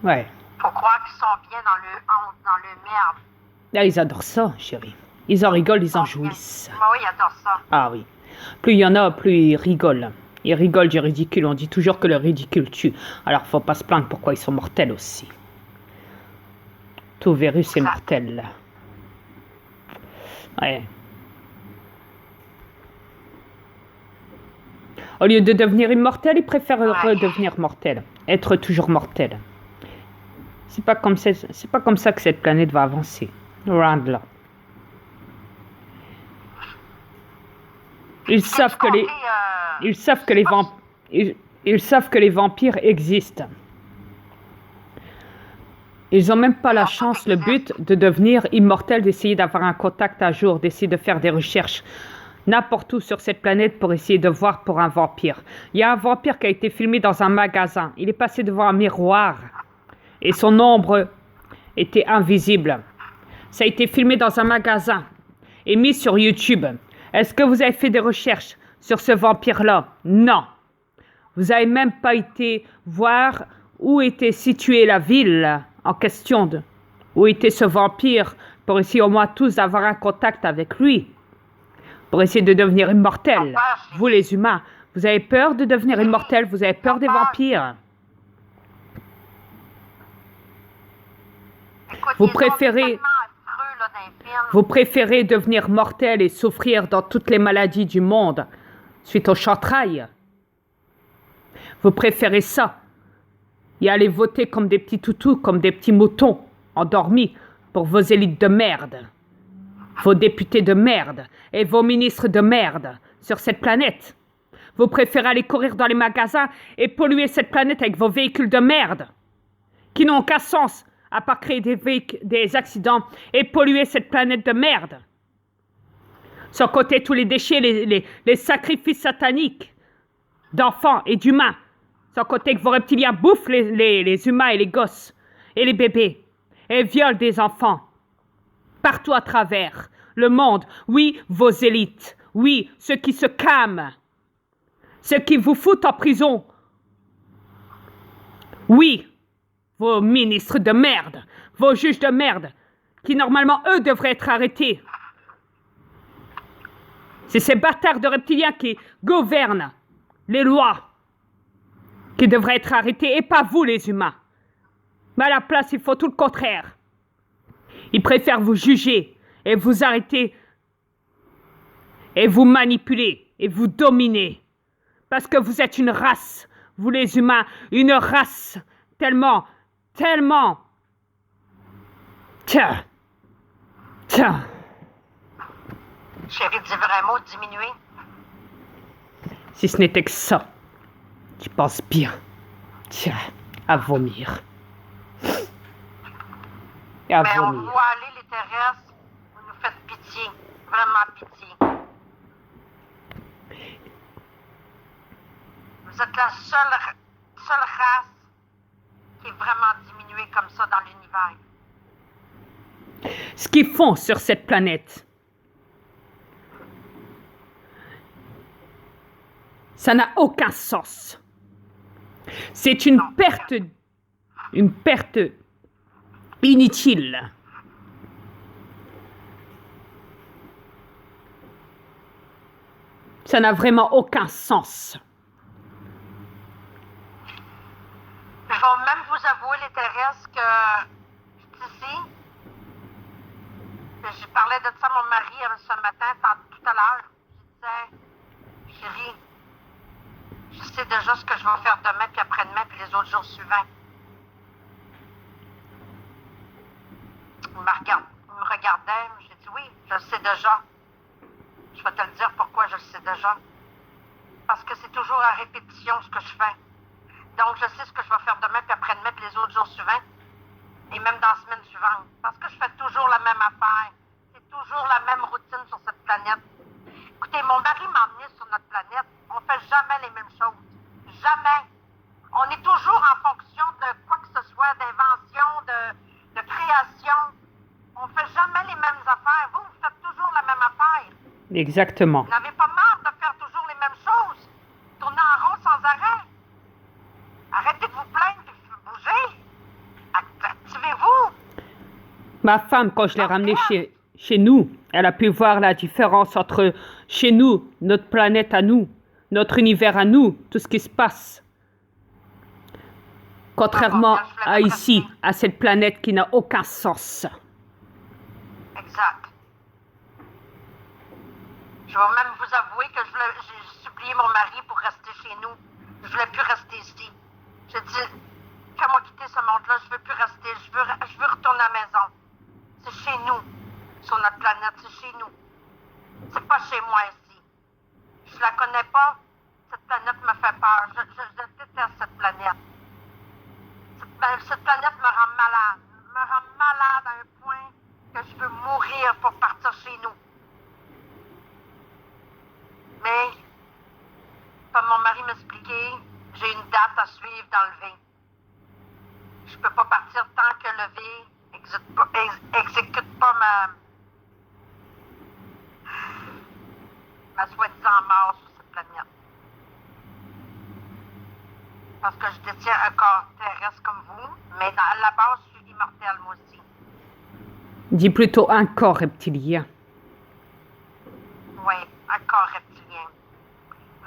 Ouais. Faut croire qu'ils sont bien dans le merde. Là, ils adorent ça, chérie. Ils en rigolent, ils en jouissent. Oui, ils adorent ça. Ah oui. Plus il y en a, plus ils rigolent. Ils rigolent du ridicule. On dit toujours que le ridicule tue. Alors, faut pas se plaindre pourquoi ils sont mortels aussi. Tout virus est mortel. Ouais. Au lieu de devenir immortel, ils préfèrent redevenir mortel. Être toujours mortel. C'est pas comme ça que cette planète va avancer. Loin de là. Ils savent que les vampires existent. Ils n'ont même pas la chance, le but de devenir immortel, d'essayer d'avoir un contact à jour, d'essayer de faire des recherches n'importe où sur cette planète pour essayer de voir pour un vampire. Il y a un vampire qui a été filmé dans un magasin. Il est passé devant un miroir et son ombre était invisible. Ça a été filmé dans un magasin et mis sur YouTube. Est-ce que vous avez fait des recherches sur ce vampire-là? Non. Vous n'avez même pas été voir où était située la ville en question, où était ce vampire, pour essayer au moins tous d'avoir un contact avec lui, pour essayer de devenir immortel. Vous les humains, vous avez peur de devenir immortel, vous avez peur des vampires. Vous préférez devenir mortel et souffrir dans toutes les maladies du monde suite au chantrail. Vous préférez ça et aller voter comme des petits toutous, comme des petits moutons endormis pour vos élites de merde, vos députés de merde et vos ministres de merde sur cette planète. Vous préférez aller courir dans les magasins et polluer cette planète avec vos véhicules de merde qui n'ont aucun sens à part créer des accidents et polluer cette planète de merde. Sans compter tous les déchets, les sacrifices sataniques d'enfants et d'humains. Sans compter que vos reptiliens bouffent les humains et les gosses et les bébés et violent des enfants partout à travers le monde. Oui, vos élites. Oui, ceux qui se calment. Ceux qui vous foutent en prison. Oui, vos ministres de merde, vos juges de merde, qui normalement, eux, devraient être arrêtés. C'est ces bâtards de reptiliens qui gouvernent les lois qui devraient être arrêtés, et pas vous, les humains. Mais à la place, ils font tout le contraire. Ils préfèrent vous juger et vous arrêter et vous manipuler et vous dominer. Parce que vous êtes une race, vous les humains, une race tellement... Tiens. Chérie, dis vraiment diminuer. Si ce n'était que ça, tu penses bien. Tiens, à vomir. Mais on voit aller les terrestres, vous nous faites pitié, vraiment pitié. Vous êtes la seule race qui est vraiment diminuée comme ça dans l'univers. Ce qu'ils font sur cette planète, ça n'a aucun sens. C'est une perte inutile. Ça n'a vraiment aucun sens. Ils vont même vous avouer, les terrestres, que ici, je parlais de ça à mon mari ce matin, tout à l'heure. Je disais, chérie, je sais déjà ce que je vais faire demain, puis après-demain, puis les autres jours suivants. Il me regardait, j'ai dit oui, je le sais déjà. Je vais te le dire pourquoi je le sais déjà. Parce que c'est toujours à répétition ce que je fais. Donc je sais ce que je vais faire demain, puis après-demain, puis les autres jours suivants. Et même dans la semaine suivante. Parce que je fais toujours la même affaire. C'est toujours la même routine sur cette planète. Écoutez, mon mari m'a emmené sur notre planète. On fait jamais les mêmes choses. Jamais. On est toujours en fonction de quoi que ce soit, d'invention, de création. On fait jamais les mêmes affaires. Vous faites toujours la même affaire. Exactement. Vous n'avez pas marre de faire toujours les mêmes choses? Tourner en rond sans arrêt? Arrêtez de vous plaindre et bougez. Ma femme, quand je l'ai ramenée chez nous, elle a pu voir la différence entre chez nous, notre planète à nous, notre univers à nous, tout ce qui se passe. Contrairement à ici, à cette planète qui n'a aucun sens. Exact. Je vais même vous avouer que j'ai supplié mon mari pour rester chez nous. Je voulais plus rester ici. J'ai dit, fais-moi quitter ce monde-là, je veux plus rester, je veux retourner à la maison. C'est chez nous, sur notre planète, c'est chez nous. C'est pas chez moi ici. Je la connais pas, cette planète me fait peur. Je déteste cette planète. Cette planète me rend malade à un point que je veux mourir pour partir chez nous. Mais, comme mon mari m'expliquait, j'ai une date à suivre d'enlever. Je peux pas partir tant que le V exécute pas ma soi-disant mort sur cette planète. Parce que je détiens un corps terrestre comme vous, mais à la base, je suis immortelle, moi aussi. Dis plutôt un corps reptilien. Oui, un corps reptilien.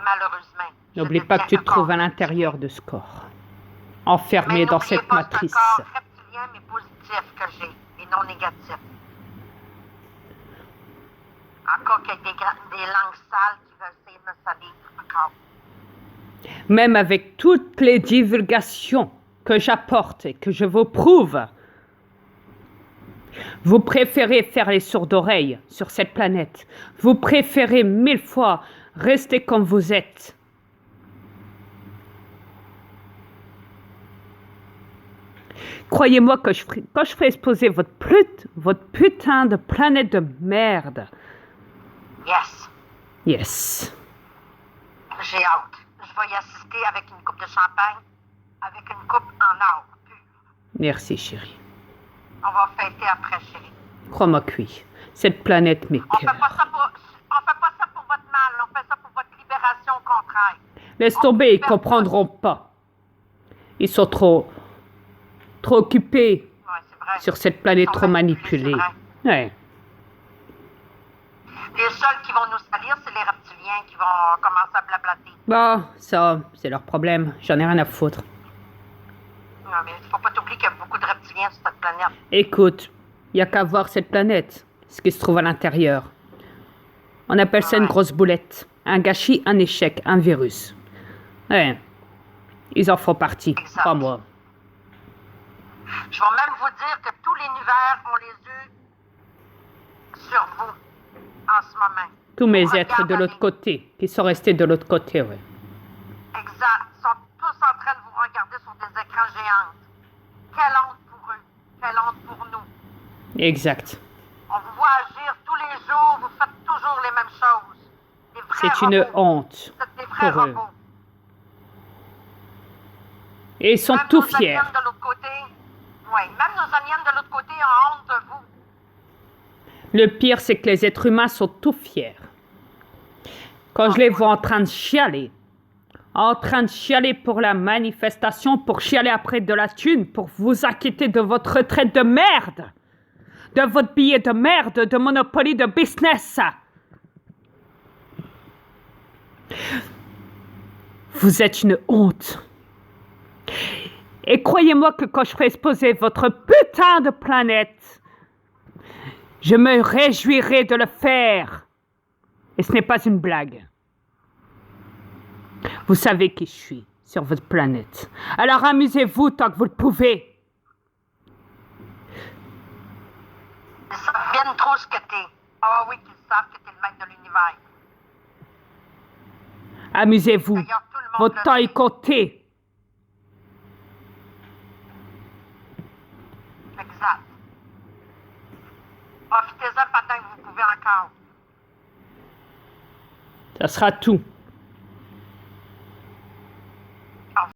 Malheureusement. N'oublie pas que tu te trouves à l'intérieur de ce corps, enfermé dans cette matrice. C'est un corps reptilien, mais positif que j'ai, et non négatif. Encore qu'il y ait des langues sales qui veulent essayer de me salir encore. Même avec toutes les divulgations que j'apporte et que je vous prouve, vous préférez faire les sourds d'oreilles sur cette planète. Vous préférez 1000 fois rester comme vous êtes. Croyez-moi que quand je ferai exploser votre putain de planète de merde. Yes. Yes. J'ai hâte. Je vais y assister avec une coupe de champagne, avec une coupe en or pur. Merci, chérie. On va fêter après, chérie. Crois-moi que oui. Cette planète m'écoeure. On fait pas ça pour votre mal, on fait ça pour votre libération au contraire. Laisse tomber, ils comprendront pas. Ils sont trop occupés c'est vrai. sur cette planète, trop manipulée. Ouais. Les seuls qui vont nous salir, c'est les reptiliens qui vont commencer à blablater. Bah, ça, c'est leur problème. J'en ai rien à foutre. Non, mais il faut pas t'oublier qu'il y a beaucoup de reptiliens sur cette planète. Écoute, il n'y a qu'à voir cette planète, ce qui se trouve à l'intérieur. On appelle ça une grosse boulette. Un gâchis, un échec, un virus. Ouais. Ils en font partie, pas moi. Je vais même vous dire que tout l'univers ont les yeux sur vous en ce moment. Tous mes êtres de l'autre côté, qui sont restés de l'autre côté, ouais. Exact. Ils sont tous en train de vous regarder sur des écrans géants. Quelle honte pour eux. Quelle honte pour nous. Exact. On vous voit agir tous les jours. Vous faites toujours les mêmes choses. Des vrais C'est une robots. honte Vous êtes des vrais pour eux. robots. Et ils sont Même tout nos fiers. aliens de l'autre côté, même nos aliens de l'autre côté ont honte de vous. Le pire, c'est que les êtres humains sont tout fiers. Quand je les vois en train de chialer pour la manifestation, pour chialer après de la thune, pour vous inquiéter de votre retraite de merde, de votre billet de merde, de Monopoly de business. Vous êtes une honte. Et croyez-moi que quand je ferai exploser votre putain de planète, je me réjouirai de le faire. Et ce n'est pas une blague. Vous savez qui je suis sur votre planète. Alors amusez-vous tant que vous le pouvez. Ils savent bien trop ce que t'es. Ah oui, qu'ils savent que t'es le maître de l'univers. Amusez-vous. D'ailleurs, tout le monde Votre le temps sait. est compté. Exact. Profitez-en pendant que vous pouvez encore. Ça sera tout.